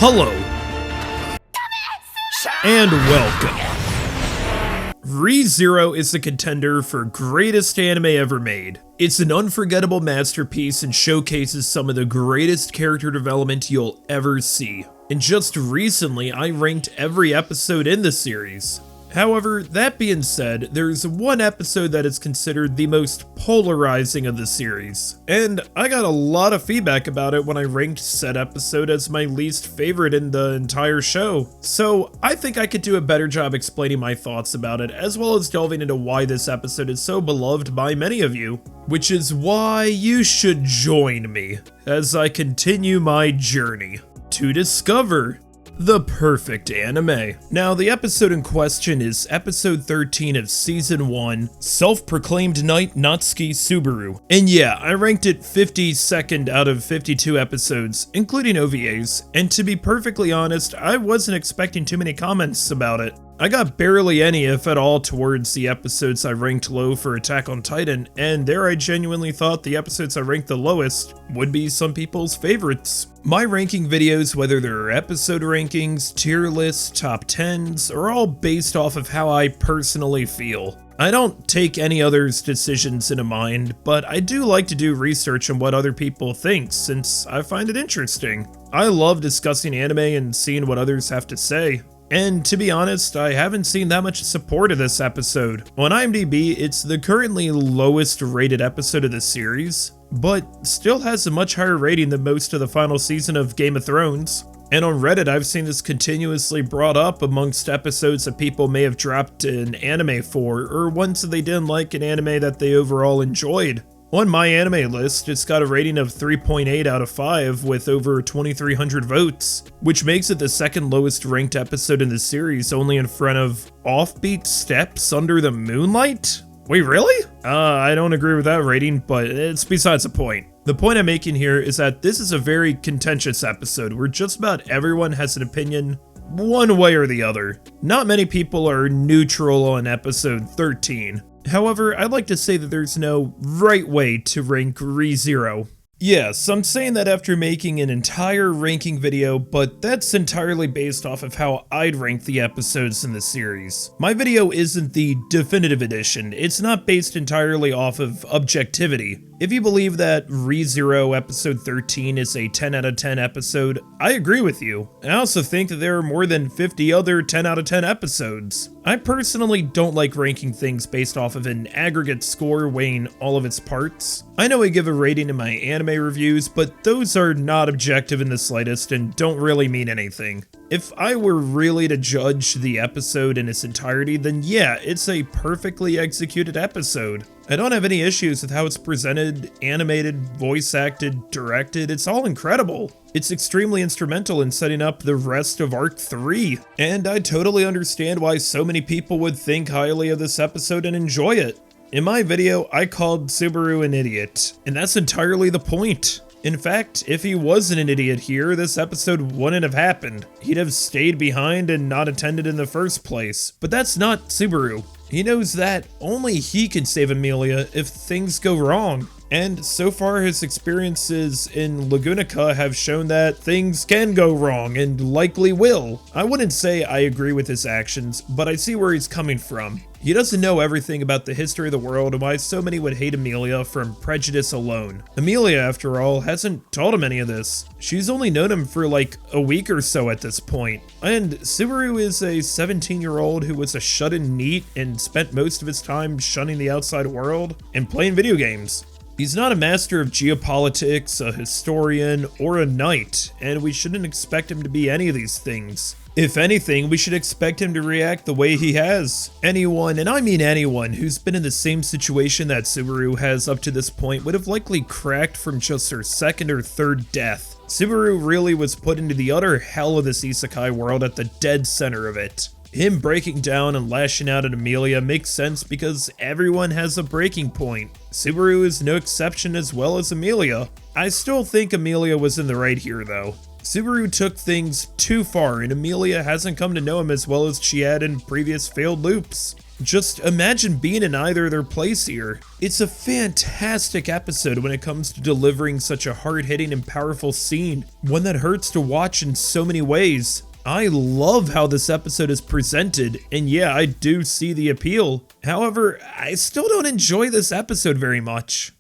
Hello, and welcome. ReZero is the contender for greatest anime ever made. It's an unforgettable masterpiece and showcases some of the greatest character development you'll ever see. And just recently, I ranked every episode in the series. However, that being said, there's one episode that is considered the most polarizing of the series, and I got a lot of feedback about it when I ranked said episode as my least favorite in the entire show. So I think I could do a better job explaining my thoughts about it, as well as delving into why this episode is so beloved by many of you, which is why you should join me as I continue my journey to discover the perfect anime. Now, the episode in question is episode 13 of season 1, Self-Proclaimed Knight Natsuki Subaru. And yeah, I ranked it 52nd out of 52 episodes, including OVAs, and to be perfectly honest, I wasn't expecting too many comments about it. I got barely any, if at all, towards the episodes I ranked low for Attack on Titan, and there I genuinely thought the episodes I ranked the lowest would be some people's favorites. My ranking videos, whether they're episode rankings, tier lists, top 10s, are all based off of how I personally feel. I don't take any others' decisions into mind, but I do like to do research on what other people think since I find it interesting. I love discussing anime and seeing what others have to say. And to be honest, I haven't seen that much support of this episode. On IMDb, it's the currently lowest rated episode of the series, but still has a much higher rating than most of the final season of Game of Thrones. And on Reddit, I've seen this continuously brought up amongst episodes that people may have dropped an anime for, or ones that they didn't like an anime that they overall enjoyed. On my anime list, it's got a rating of 3.8 out of 5 with over 2,300 votes, which makes it the second lowest ranked episode in the series, only in front of Offbeat Steps Under the Moonlight? Wait, really? I don't agree with that rating, but it's besides the point. The point I'm making here is that this is a very contentious episode where just about everyone has an opinion one way or the other. Not many people are neutral on episode 13. However, I'd like to say that there's no right way to rank ReZero. Yes, I'm saying that after making an entire ranking video, but that's entirely based off of how I'd rank the episodes in the series. My video isn't the definitive edition, it's not based entirely off of objectivity. If you believe that ReZero episode 13 is a 10 out of 10 episode, I agree with you. I also think that there are more than 50 other 10 out of 10 episodes. I personally don't like ranking things based off of an aggregate score weighing all of its parts. I know I give a rating in my anime reviews, but those are not objective in the slightest and don't really mean anything. If I were really to judge the episode in its entirety, then yeah, it's a perfectly executed episode. I don't have any issues with how it's presented, animated, voice acted, directed, it's all incredible. It's extremely instrumental in setting up the rest of Arc 3, and I totally understand why so many people would think highly of this episode and enjoy it. In my video, I called Subaru an idiot, and that's entirely the point. In fact, if he wasn't an idiot here, this episode wouldn't have happened. He'd have stayed behind and not attended in the first place. But that's not Subaru. He knows that only he can save Emilia if things go wrong. And so far his experiences in Lagunica have shown that things can go wrong and likely will. I wouldn't say I agree with his actions, but I see where he's coming from. He doesn't know everything about the history of the world and why so many would hate Emilia from prejudice alone. Emilia, after all, hasn't taught him any of this. She's only known him for like a week or so at this point. And Subaru is a 17-year-old who was a shut-in NEET and spent most of his time shunning the outside world and playing video games. He's not a master of geopolitics, a historian, or a knight, and we shouldn't expect him to be any of these things. If anything, we should expect him to react the way he has. Anyone, and I mean anyone, who's been in the same situation that Subaru has up to this point would have likely cracked from just her second or third death. Subaru really was put into the utter hell of this isekai world at the dead center of it. Him breaking down and lashing out at Emilia makes sense because everyone has a breaking point. Subaru is no exception as well as Emilia. I still think Emilia was in the right here though. Subaru took things too far and Emilia hasn't come to know him as well as she had in previous failed loops. Just imagine being in either of their place here. It's a fantastic episode when it comes to delivering such a hard-hitting and powerful scene, one that hurts to watch in so many ways. I love how this episode is presented, and yeah, I do see the appeal. However, I still don't enjoy this episode very much.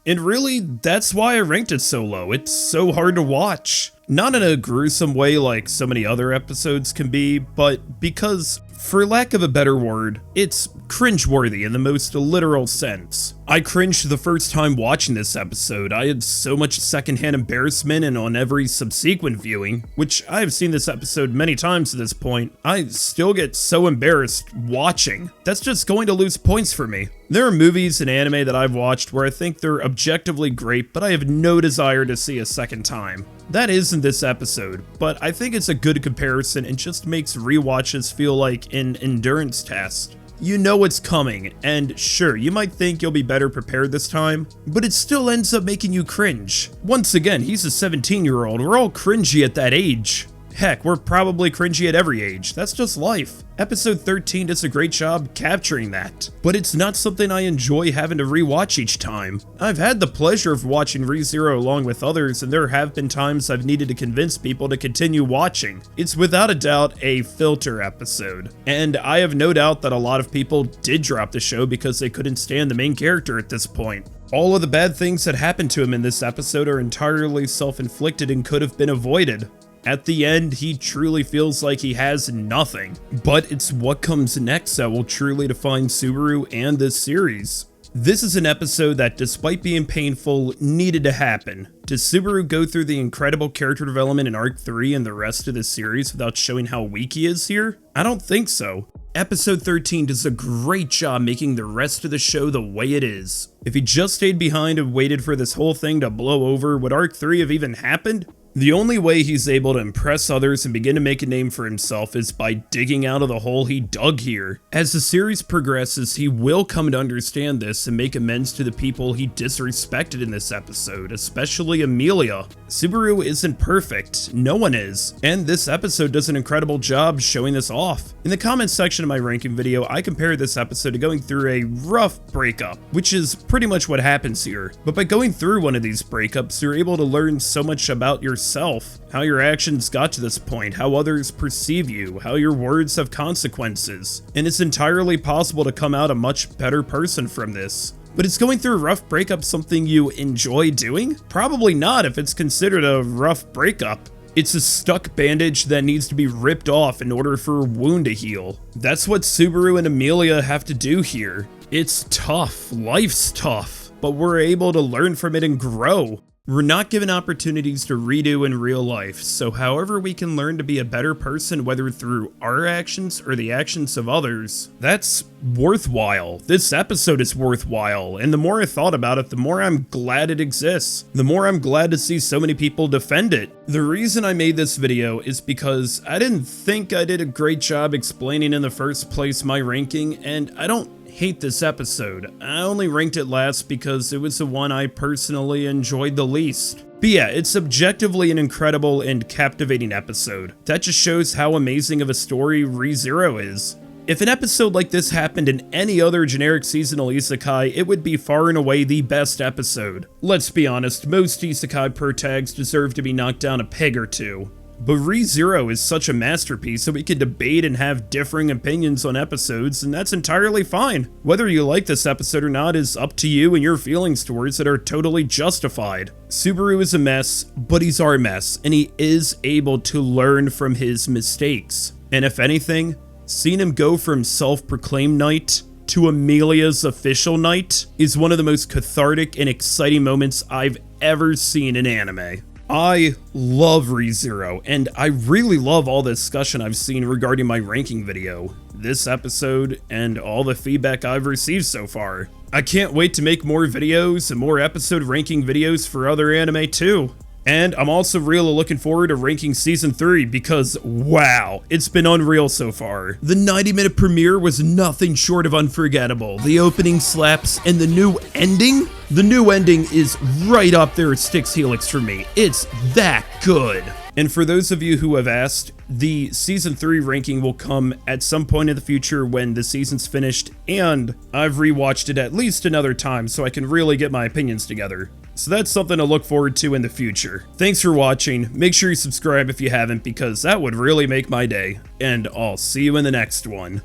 And really, that's why I ranked it so low. It's so hard to watch. Not in a gruesome way like so many other episodes can be, but because, for lack of a better word, it's cringeworthy in the most literal sense. I cringed the first time watching this episode. I had so much secondhand embarrassment, and on every subsequent viewing, which I have seen this episode many times at this point, I still get so embarrassed watching. That's just going to lose points for me. There are movies and anime that I've watched where I think they're objectively great, but I have no desire to see a second time. That isn't this episode, but I think it's a good comparison and just makes rewatches feel like an endurance test. You know what's coming, and sure, you might think you'll be better prepared this time, but it still ends up making you cringe. Once again, he's a 17-year-old, we're all cringy at that age. Heck, we're probably cringy at every age, that's just life. Episode 13 does a great job capturing that, but it's not something I enjoy having to rewatch each time. I've had the pleasure of watching ReZero along with others, and there have been times I've needed to convince people to continue watching. It's without a doubt a filter episode, and I have no doubt that a lot of people did drop the show because they couldn't stand the main character at this point. All of the bad things that happened to him in this episode are entirely self-inflicted and could have been avoided. At the end, he truly feels like he has nothing, but it's what comes next that will truly define Subaru and this series. This is an episode that, despite being painful, needed to happen. Does Subaru go through the incredible character development in Arc 3 and the rest of the series without showing how weak he is here? I don't think so. Episode 13 does a great job making the rest of the show the way it is. If he just stayed behind and waited for this whole thing to blow over, would Arc 3 have even happened? The only way he's able to impress others and begin to make a name for himself is by digging out of the hole he dug here. As the series progresses, he will come to understand this and make amends to the people he disrespected in this episode, especially Amelia. Subaru isn't perfect, no one is, and this episode does an incredible job showing this off. In the comments section of my ranking video, I compared this episode to going through a rough breakup, which is pretty much what happens here. But by going through one of these breakups, you're able to learn so much about yourself, how your actions got to this point, how others perceive you, how your words have consequences, and it's entirely possible to come out a much better person from this. But is going through a rough breakup something you enjoy doing? Probably not if it's considered a rough breakup. It's a stuck bandage that needs to be ripped off in order for a wound to heal. That's what Subaru and Amelia have to do here. It's tough, life's tough, but we're able to learn from it and grow. We're not given opportunities to redo in real life, so however we can learn to be a better person, whether through our actions or the actions of others, that's worthwhile. This episode is worthwhile, and the more I thought about it, the more I'm glad it exists. The more I'm glad to see so many people defend it. The reason I made this video is because I didn't think I did a great job explaining in the first place my ranking, and I don't hate this episode. I only ranked it last because it was the one I personally enjoyed the least. But yeah, it's objectively an incredible and captivating episode. That just shows how amazing of a story ReZero is. If an episode like this happened in any other generic seasonal isekai, it would be far and away the best episode. Let's be honest, most isekai protags deserve to be knocked down a peg or two. But ReZero is such a masterpiece that we can debate and have differing opinions on episodes, and that's entirely fine. Whether you like this episode or not is up to you, and your feelings towards it are totally justified. Subaru is a mess, but he's our mess, and he is able to learn from his mistakes. And if anything, seeing him go from self-proclaimed knight to Amelia's official knight is one of the most cathartic and exciting moments I've ever seen in anime. I love ReZero, and I really love all the discussion I've seen regarding my ranking video, this episode, and all the feedback I've received so far. I can't wait to make more videos and more episode ranking videos for other anime too. And I'm also really looking forward to ranking Season 3 because, wow, it's been unreal so far. The 90-minute premiere was nothing short of unforgettable. The opening slaps, and the new ending? The new ending is right up there at Styx Helix for me. It's that good. And for those of you who have asked, the Season 3 ranking will come at some point in the future when the season's finished, and I've rewatched it at least another time so I can really get my opinions together. So that's something to look forward to in the future. Thanks for watching, make sure you subscribe if you haven't because that would really make my day, and I'll see you in the next one.